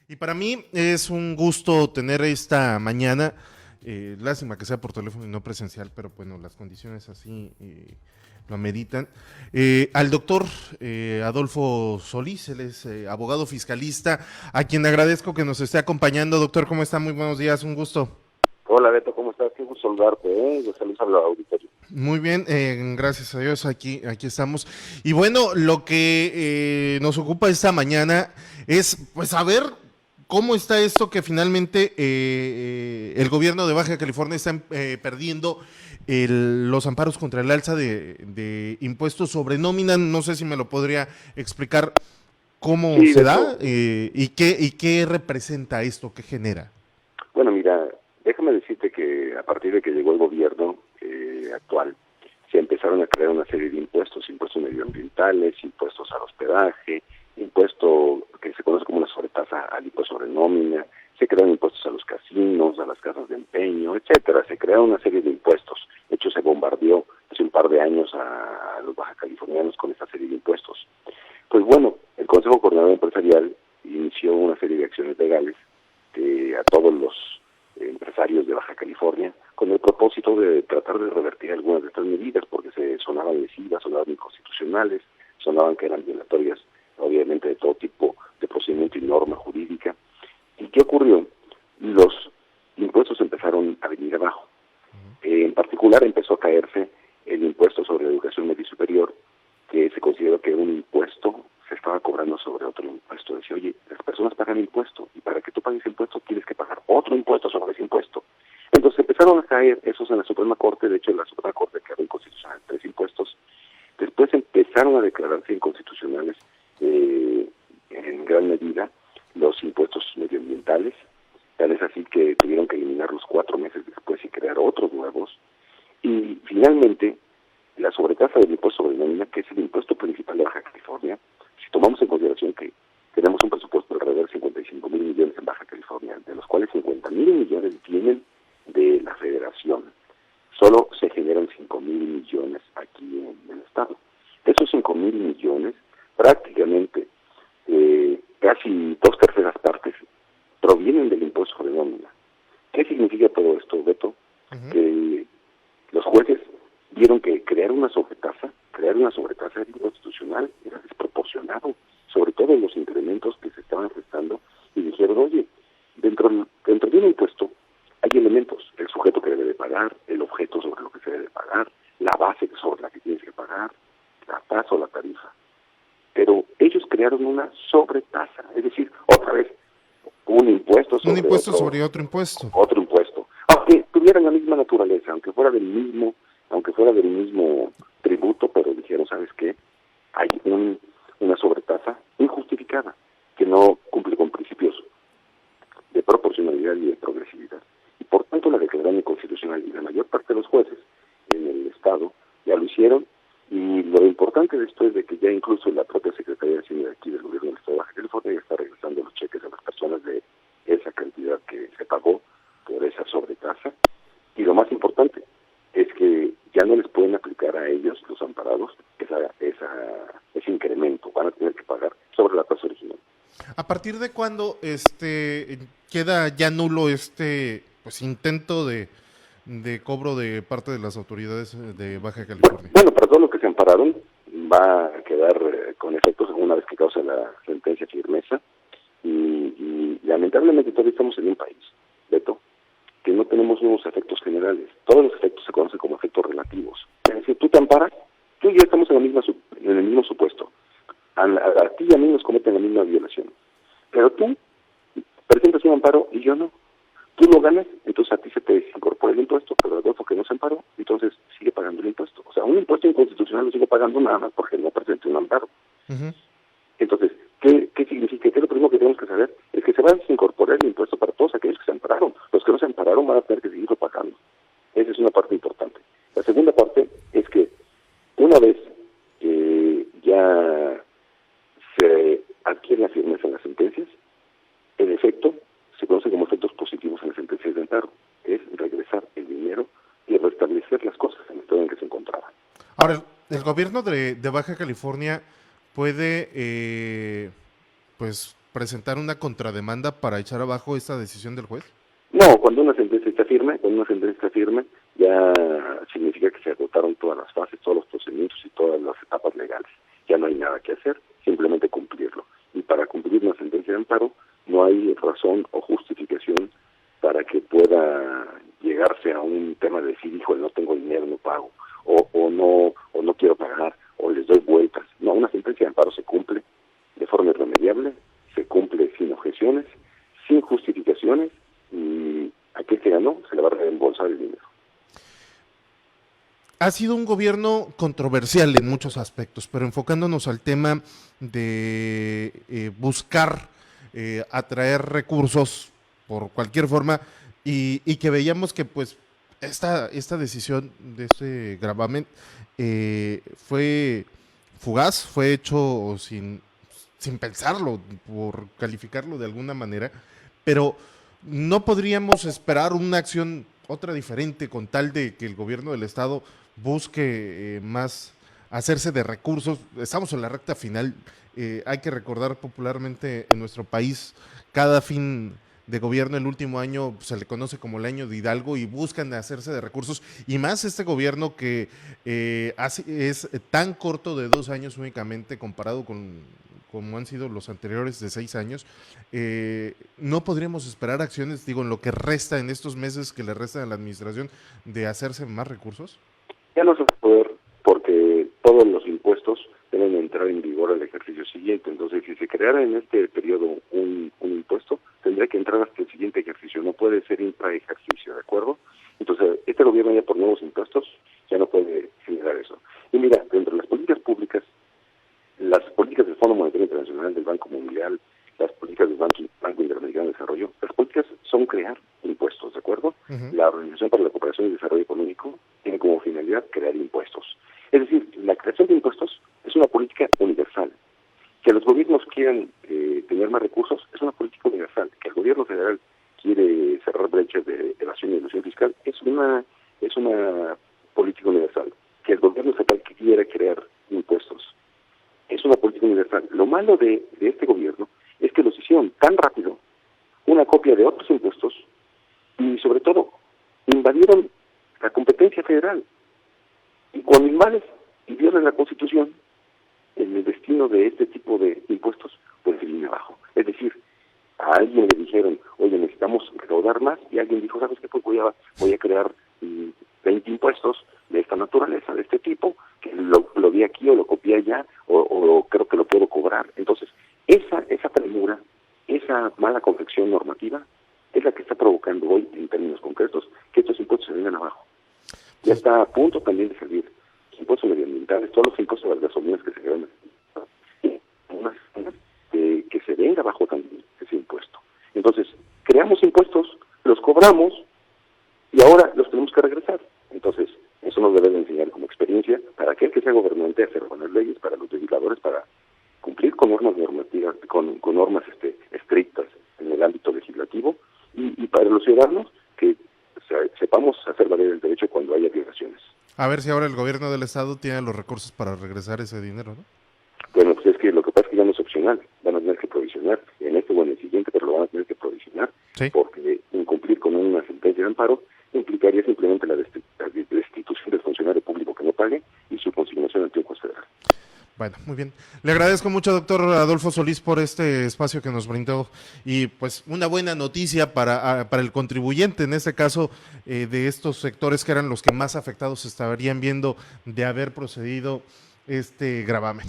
Y para mí es un gusto tener esta mañana, lástima que sea por teléfono y no presencial, pero bueno, las condiciones así lo ameritan. Al doctor Adolfo Solís, él es abogado fiscalista, a quien agradezco que nos esté acompañando. Doctor, ¿cómo está? Muy buenos días, un gusto. Hola Beto, ¿cómo estás? Qué gusto saludarte, Yo saludos al auditorio. Muy bien, gracias a Dios, aquí estamos. Y bueno, lo que nos ocupa esta mañana es pues saber cómo está esto que finalmente el gobierno de Baja California está perdiendo los amparos contra el alza de impuestos sobre nómina. No sé si me lo podría explicar cómo Sí, se da Beto. y qué representa esto, qué genera. Bueno, mira, déjame decirte que a partir de que llegó el gobierno actual, se empezaron a crear una serie de impuestos medioambientales, impuestos al hospedaje, impuesto que se conoce como una sobretasa al impuesto sobre nómina, se crearon impuestos a los casinos, a las casas de empeño, etcétera. Se crearon una serie de impuestos. De hecho, se bombardeó hace un par de años a los baja californianos con esta serie de impuestos. Pues bueno, el Consejo Coordinador Empresarial inició una serie de acciones legales a todos los empresarios de Baja California con el propósito de tratar de revertir algunas de estas medidas porque se sonaban lesivas, sonaban inconstitucionales, sonaban que eran violatorias obviamente de todo tipo de procedimiento y norma jurídica. ¿Y qué ocurrió? Los impuestos empezaron a venir abajo. En particular empezó a caerse el impuesto sobre la educación media y superior, que se consideró que un impuesto se estaba cobrando sobre otro impuesto. Decía, oye, las personas pagan impuesto y para que tú pagues impuesto tienes que pagar otro impuesto sobre ese impuesto. Entonces empezaron a caer esos en la Suprema Corte. De hecho, la Suprema Corte declaró inconstitucional 3 impuestos. Después empezaron a declararse inconstitucionales en gran medida los impuestos medioambientales. Tal es así que tuvieron que eliminarlos 4 meses después y crear otros nuevos. Y finalmente, la sobretasa del impuesto sobre nómina, que es el impuesto principal de Baja California, si tomamos en consideración que tenemos un presupuesto de alrededor de 55,000 millones en Baja California, de los cuales 50,000 millones vienen de la federación, solo se generan 5,000 millones aquí en el estado. Esos 5,000 millones, prácticamente casi 2/3 provienen del impuesto sobre nómina. ¿Qué significa todo esto, Beto? Uh-huh. Que los jueces vieron que crear una sobretasa era inconstitucional, era desproporcionado, sobre todo en los incrementos que se estaban gestando, y dijeron, oye, dentro de un impuesto hay elementos, el sujeto que debe de pagar, el objeto sobre lo que se debe pagar, la base sobre la que tienes que pagar, la tasa o la tarifa. Pero ellos crearon una sobretasa, es decir, otra vez, un impuesto Un sobre impuesto otro sobre otro impuesto. otro impuesto, aunque tuvieran la misma naturaleza, aunque fuera del mismo tributo, pero dijeron, ¿sabes qué? Hay una sobretasa injustificada que no cumple con principios de proporcionalidad y de progresividad. Y por tanto la declararon inconstitucional, y la mayor parte de los jueces en el estado ya lo hicieron. Y lo importante de esto es de que ya incluso la propia Secretaría de Hacienda de aquí del gobierno del estado de Baja California ya está regresando los cheques a las personas de esa cantidad que se pagó por esa sobretasa. Y lo más importante es que ya no les pueden aplicar a ellos, los amparados, ese incremento. Van a tener que pagar sobre la tasa original. ¿A partir de cuándo queda ya nulo este pues intento de cobro de parte de las autoridades de Baja California? Bueno, para todos los que se ampararon, va a quedar con efectos una vez que cause la sentencia firmeza. Y lamentablemente todavía estamos en un país, Beto, que no tenemos unos efectos generales. Todos los efectos se conocen como efectos relativos. Es decir, tú te amparas, tú y yo estamos en el mismo supuesto. A ti y a mí nos cometen la misma violación. Pero tú presentas un amparo y yo no. Tú lo ganas, entonces a ti se te desincorpora el impuesto, pero Adolfo que no se amparó, entonces sigue pagando el impuesto. O sea, un impuesto inconstitucional lo sigo pagando nada más porque no presenté un amparo. Uh-huh. Entonces, ¿qué significa? ¿Qué es lo primero que tenemos que saber? Es que se va a desincorporar el impuesto para todos aquellos que se ampararon. Los que no se ampararon van a tener que seguirlo pagando. Esa es una parte importante. La segunda parte es que una vez que ya se adquiere la firmeza en las sentencias, el efecto se conoce como efectos positivos en las sentencias de amparo. Es regresar el dinero y restablecer las cosas en el estado en que se encontraban. Ahora, el gobierno de Baja California puede pues presentar una contrademanda para echar abajo esta decisión del juez? No, cuando una sentencia está firme, ya significa que se agotaron todas las fases, todos los procedimientos y todas las etapas legales. Ya no hay nada que hacer, simplemente cumplirlo. Y para cumplir una sentencia de amparo no hay razón o justificación para que pueda llegarse a un tema de decir, híjole, no tengo dinero, no pago, o no quiero pagar, o les doy vueltas. No, una sentencia de amparo se cumple de forma irremediable, se cumple sin objeciones, sin justificaciones, y aquel que ganó se le va a reembolsar el dinero. Ha sido un gobierno controversial en muchos aspectos, pero enfocándonos al tema de buscar atraer recursos por cualquier forma y que veíamos que pues esta decisión de este gravamen fue fugaz, fue hecho sin pensarlo, por calificarlo de alguna manera, pero no podríamos esperar una acción otra diferente con tal de que el gobierno del estado busque más hacerse de recursos. Estamos en la recta final. Hay que recordar popularmente en nuestro país cada fin de gobierno, el último año se le conoce como el año de Hidalgo y buscan hacerse de recursos, y más este gobierno que es tan corto de 2 años únicamente comparado con como han sido los anteriores de 6 años. No podríamos esperar acciones, digo, en lo que resta, en estos meses que le restan a la administración, de hacerse más recursos. Ya no se va a poder, porque todos los impuestos deben entrar en vigor al ejercicio siguiente. Entonces, si se creara en este periodo un impuesto, tendría que entrar hasta el siguiente ejercicio, no puede ser intra-ejercicio, ¿de acuerdo? Entonces, este gobierno ya por nuevos impuestos ya no puede generar eso. Y mira, dentro de las políticas públicas, las políticas del Fondo Monetario Internacional, del Banco Mundial, las políticas del Banco Interamericano de Desarrollo, las políticas son crear impuestos, ¿de acuerdo? La Organización para la Cooperación y Desarrollo Económico tiene como finalidad crear impuestos. Es decir, la creación de impuestos es una política universal. Que los gobiernos quieran tener más recursos es una política universal. Que el gobierno federal quiere cerrar brechas de evasión y elusión fiscal es una política universal. Que el gobierno estatal quiera crear impuestos es una política universal. Lo malo de este gobierno es que los hicieron tan rápido, una copia de otros impuestos, y sobre todo invadieron la competencia federal. Y cuando invades y violan la Constitución, el destino de este tipo de impuestos pues se viene abajo. Es decir, a alguien le dijeron, oye, necesitamos recaudar más, y alguien dijo, ¿sabes qué? Pues voy a crear 20 impuestos de esta naturaleza, de este tipo, que lo vi aquí o lo copié allá, o creo que lo puedo cobrar. Entonces, esa premura, esa mala confección normativa, es la que está provocando hoy, en términos concretos, que estos impuestos se vengan abajo. Ya está a punto también de salir los impuestos medioambientales, todos los impuestos a las gasolinas que se crean, que se venga abajo también ese impuesto. Entonces, creamos impuestos, los cobramos, y ahora los tenemos que regresar. Entonces, eso nos debe de enseñar como experiencia para aquel que sea gobernante hacer buenas leyes, para los legisladores, para cumplir con normas normativas, con normas estrictas en el ámbito legislativo, y para los ciudadanos que sepamos hacer valer el derecho cuando haya violaciones. A ver si ahora el gobierno del estado tiene los recursos para regresar ese dinero, ¿no? Bueno, pues es que lo que pasa es que ya no es opcional, van a tener que provisionar, en este o en el siguiente, pero lo van a tener que provisionar, sí, porque incumplir con una sentencia de amparo implicaría simplemente la destitución del funcionario público que no pague y su consignación ante un juez federal. Bueno, muy bien. Le agradezco mucho, doctor Adolfo Solís, por este espacio que nos brindó, y pues una buena noticia para el contribuyente, en este caso, de estos sectores que eran los que más afectados se estarían viendo de haber procedido este gravamen.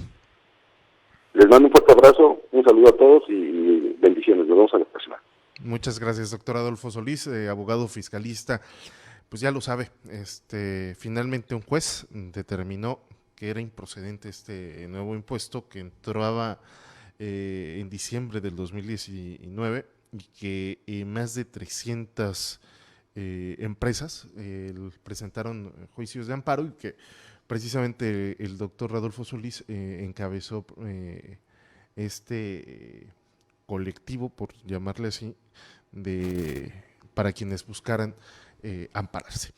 Les mando un fuerte abrazo, un saludo a todos y bendiciones. Nos vemos a la próxima. Muchas gracias, doctor Adolfo Solís, abogado fiscalista. Pues ya lo sabe, finalmente un juez determinó que era improcedente este nuevo impuesto que entraba en diciembre del 2019 y que más de 300 empresas presentaron juicios de amparo, y que precisamente el doctor Adolfo Solís encabezó este colectivo, por llamarle así, para quienes buscaran ampararse.